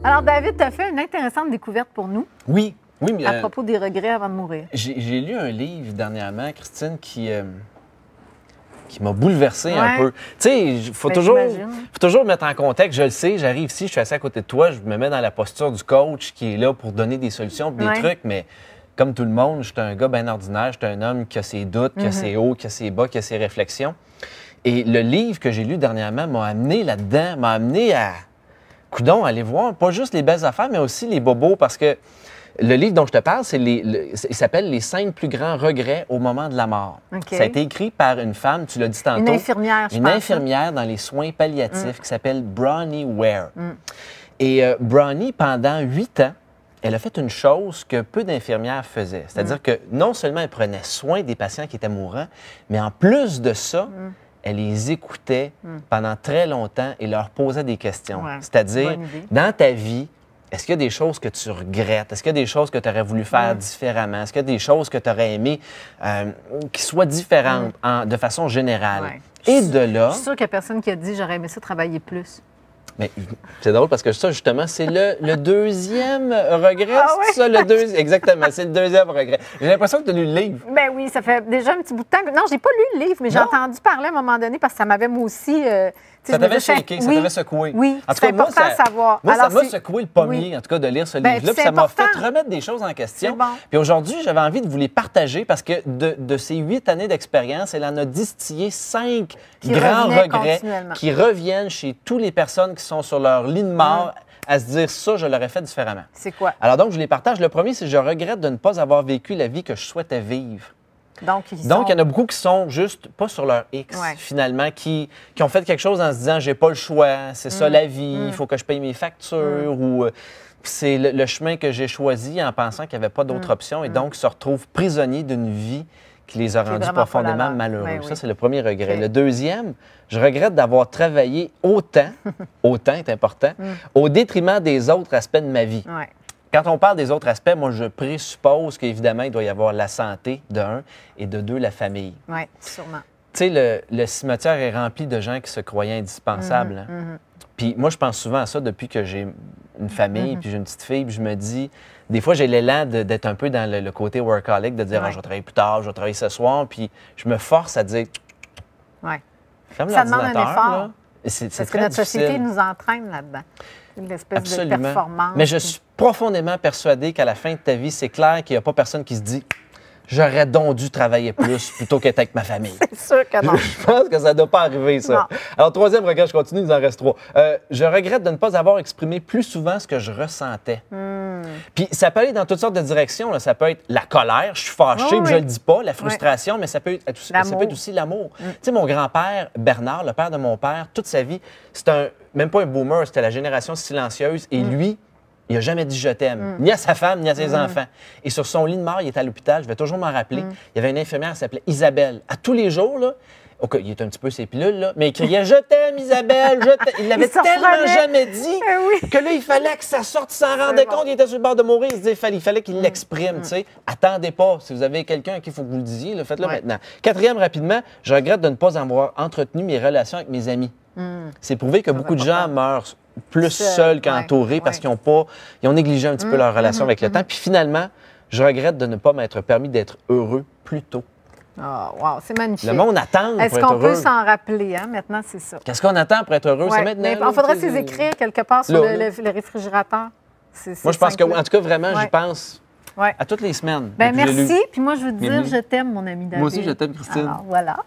Alors, David, tu as fait une intéressante découverte pour nous. Oui, oui, mais. À propos des regrets avant de mourir. J'ai lu un livre dernièrement, Christine, qui m'a bouleversé un peu. Tu sais, il faut toujours mettre en contexte. Je le sais, j'arrive ici, je suis assis à côté de toi, je me mets dans la posture du coach qui est là pour donner des solutions, des trucs, mais comme tout le monde, je suis un gars bien ordinaire, je suis un homme qui a ses doutes, qui a ses hauts, qui a ses bas, qui a ses réflexions. Et le livre que j'ai lu dernièrement m'a amené là-dedans, m'a amené à, coudonc, aller voir pas juste les belles affaires, mais aussi les bobos, parce que le livre dont je te parle, il s'appelle « Les 5 plus grands regrets au moment de la mort ». Ça a été écrit par une femme, tu l'as dit tantôt. Une infirmière, je pense. Une infirmière dans les soins palliatifs qui s'appelle Bronnie Ware. Et Bronnie, pendant 8 ans, elle a fait une chose que peu d'infirmières faisaient. C'est-à-dire que non seulement elle prenait soin des patients qui étaient mourants, mais en plus de ça, elle les écoutait pendant très longtemps et leur posait des questions. C'est-à-dire, dans ta vie, est-ce qu'il y a des choses que tu regrettes? Est-ce qu'il y a des choses que tu aurais voulu faire différemment? Est-ce qu'il y a des choses que tu aurais aimé qui soient différentes de façon générale? Et de là... Je suis sûre qu'il n'y a personne qui a dit « j'aurais aimé ça travailler plus ». Mais c'est drôle parce que ça, justement, c'est le deuxième regret. C'est ça, le deuxième. Exactement, c'est le deuxième regret. J'ai l'impression que tu as lu le livre. Ben oui, ça fait déjà un petit bout de temps. Non, j'ai pas lu le livre, mais j'ai entendu parler à un moment donné parce que ça m'avait, moi aussi... ça t'avait shaké, ça t'avait secoué. Oui, c'est important à savoir. Moi, ça m'a secoué le pommier, en tout cas, de lire ce livre-là. Puis ça m'a fait remettre des choses en question. Puis aujourd'hui, j'avais envie de vous les partager parce que de ces 8 années d'expérience, elle en a distillé 5 grands regrets qui reviennent chez toutes les personnes qui sont sur leur lit de mort à se dire ça, je l'aurais fait différemment. C'est quoi? Alors donc, je les partage. Le premier, c'est je regrette de ne pas avoir vécu la vie que je souhaitais vivre. Donc, il y en a beaucoup qui sont juste pas sur leur X, finalement, qui ont fait quelque chose en se disant « j'ai pas le choix, c'est ça la vie, il faut que je paye mes factures ou c'est le chemin que j'ai choisi en pensant qu'il n'y avait pas d'autre option et donc se retrouvent prisonniers d'une vie qui les a rendus profondément malheureux. Ça, c'est le premier regret. Le deuxième, je regrette d'avoir travaillé autant, autant est important, au détriment des autres aspects de ma vie. Quand on parle des autres aspects, moi, je présuppose qu'évidemment, il doit y avoir la santé, de un, et de deux, la famille. Oui, sûrement. Tu sais, le cimetière est rempli de gens qui se croyaient indispensables. Puis moi, je pense souvent à ça depuis que j'ai une famille, puis j'ai une petite fille, puis je me dis... Des fois, j'ai l'élan d'être un peu dans le côté workaholic, de dire je vais travailler plus tard, je vais travailler ce soir, puis je me force à dire ferme ça demande un effort. Là. Parce que notre société nous entraîne là-dedans. Une espèce de performance. Mais je suis profondément persuadé qu'à la fin de ta vie, c'est clair qu'il n'y a pas personne qui se dit j'aurais donc dû travailler plus plutôt qu'être avec ma famille. C'est sûr que non. Je pense que ça ne doit pas arriver, ça. Non. Alors, troisième regret, je continue, il en reste 3. Je regrette de ne pas avoir exprimé plus souvent ce que je ressentais. Puis ça peut aller dans toutes sortes de directions. Là. Ça peut être la colère, je suis fâché, puis je le dis pas, la frustration, mais ça peut être aussi l'amour. Tu sais, mon grand-père, Bernard, le père de mon père, toute sa vie, c'était même pas un boomer, c'était la génération silencieuse. Et lui, il n'a jamais dit « je t'aime », ni à sa femme, ni à ses enfants. Et sur son lit de mort, il était à l'hôpital, je vais toujours m'en rappeler. Il y avait une infirmière qui s'appelait Isabelle. À tous les jours, là, OK, il est un petit peu ses pilules, là, mais il criait « je t'aime, Isabelle, je t'aime ». Il l'avait tellement jamais dit que là, il fallait que ça sorte, il s'en rendait compte, il était sur le bord de mourir, il se disait il fallait qu'il l'exprime, tu sais. Attendez pas, si vous avez quelqu'un à qui il faut que vous le disiez, faites-le maintenant. Quatrième, rapidement, je regrette de ne pas avoir entretenu mes relations avec mes amis. C'est prouvé que beaucoup de gens meurent plus seuls qu'entourés parce qu'ils ont négligé un petit peu leur relation avec le temps. Puis finalement, je regrette de ne pas m'être permis d'être heureux plus tôt. Ah, wow, c'est magnifique. Le monde attend pour être heureux. Est-ce qu'on peut s'en rappeler, hein? Maintenant, c'est ça. Qu'est-ce qu'on attend pour être heureux? C'est maintenant. Il faudrait s'y écrire quelque part sur le réfrigérateur. Moi, je pense que, en tout cas, vraiment, j'y pense à toutes les semaines. Bien, merci. Puis moi, je veux te dire, je t'aime, mon ami David. Moi aussi, je t'aime, Christine. Alors, voilà.